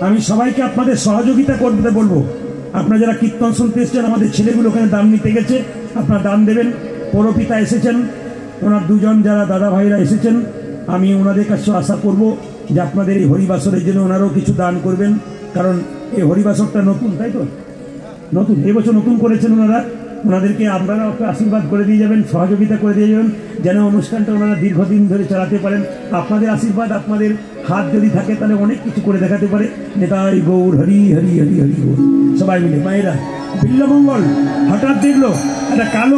আমি সবাইকে আপনাদের সহযোগিতা করতে বলবো। আপনারা যারা কীর্তন শুনতে এসেছেন, আমাদের ছেলেগুলো ওখানে দান নিতে গেছে, আপনারা দান দেবেন। পৌরপিতা এসেছেন, ওনার দুজন যারা দাদা ভাইরা এসেছেন, আমি ওনাদের কাছে আশা করব যে আপনাদের এই হরিবাসরের জন্য ওনারাও কিছু দান করবেন। কারণ এই হরিবাসরটা নতুন, তাই তো? নতুন, এবছর নতুন করেছেন ওনারা। ওনাদেরকে আপনারা একটু আশীর্বাদ করে দিয়ে যাবেন, সহযোগিতা করে দিয়ে যাবেন, যেন অনুষ্ঠানটা ওনারা দীর্ঘদিন ধরে চালাতে পারেন। আপনাদের আশীর্বাদ, আপনাদের হাত যদি থাকে তাহলে অনেক কিছু করে দেখাতে পারে। নেতাই গৌর হরি হরি হরি হরি গৌর। সবাই মিলে মায়েরা বিল্লমঙ্গল হঠাৎ দেখলো একটা কালো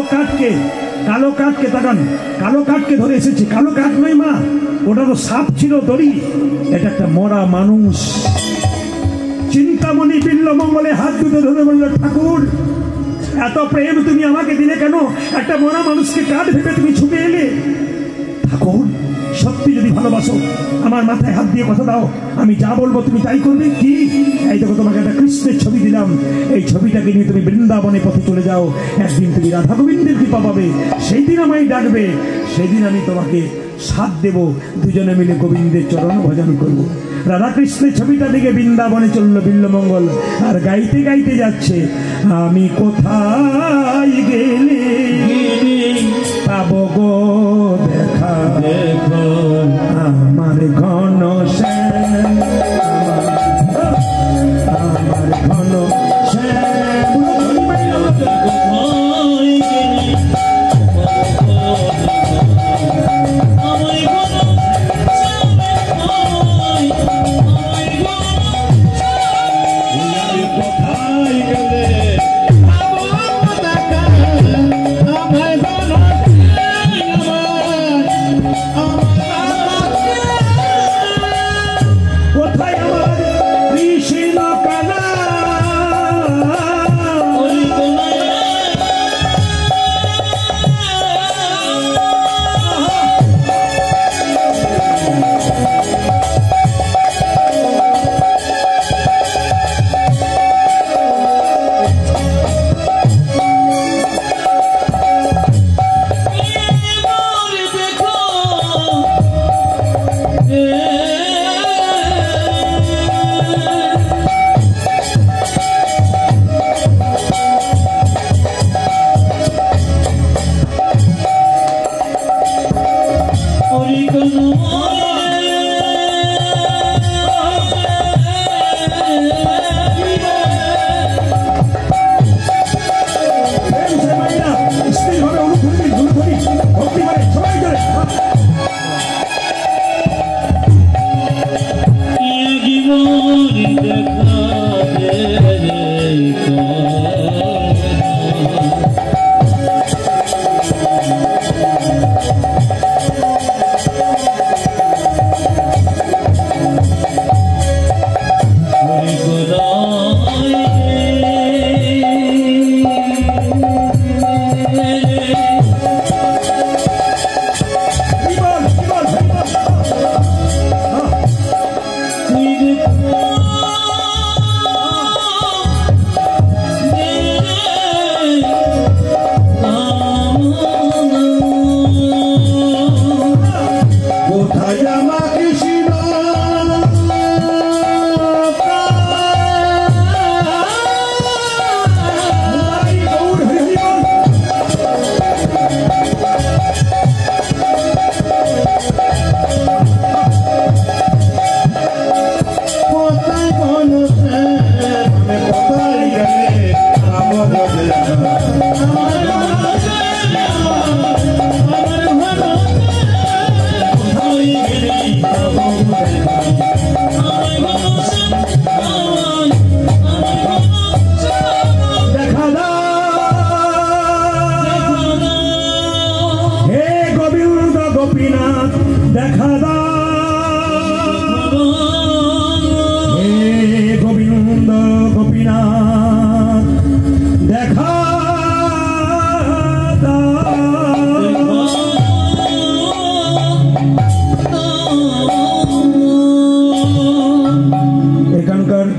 কাঠকে তাকান, কালো কাঠকে ধরে এসেছে। কালো কাঠ নয় মা, ওটা তো সাপ ছিল, দড়ি। এটা একটা মরা মানুষ। চিন্তামণি বিল্লমঙ্গলে হাত দুটো ধরে বলল, ঠাকুর এত প্রেম তুমি আমাকে দিলে কেন? একটা মরা মানুষকে কাঠ ভেবে তুমি ছুটে এলে। ঠাকুর সত্যি যদি ভালোবাসো আমার মাথায় হাত দিয়ে কথা দাও, আমি যা বলবো তুমি তাই করবে। কি? এই দেখো তোমাকে একটা কৃষ্ণের ছবি দিলাম, এই ছবিটাকে নিয়ে তুমি বৃন্দাবনে পথে চলে যাও। একদিন তুমি রাধা গোবিন্দের কৃপা পাবে, সেই দিন আমায় ডাকবে, সেই দিন আমি তোমাকে সাথ দেব, দুজনে মিলে গোবিন্দের চরণ ভজন করবো। রাধাকৃষ্ণের ছবিটা দিকে বৃন্দাবনে চললো বিল্লমঙ্গল, আর গাইতে গাইতে যাচ্ছে, আমি কোথায় গেলে পাবো গো দেখা, আমার ঘন শ্যাম, আমার ঘন শ্যাম।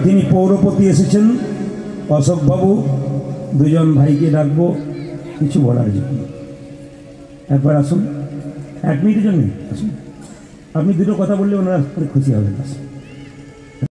যিনি পৌরপতি এসেছেন অশোক বাবু, দুজন ভাইকে ডাকবো কিছু বলার জন্য। একবার আসুন, 1 মিনিটের জন্য আসুন। আপনি দুটো কথা বললে ওনারা খুশি হবেন। আসুন।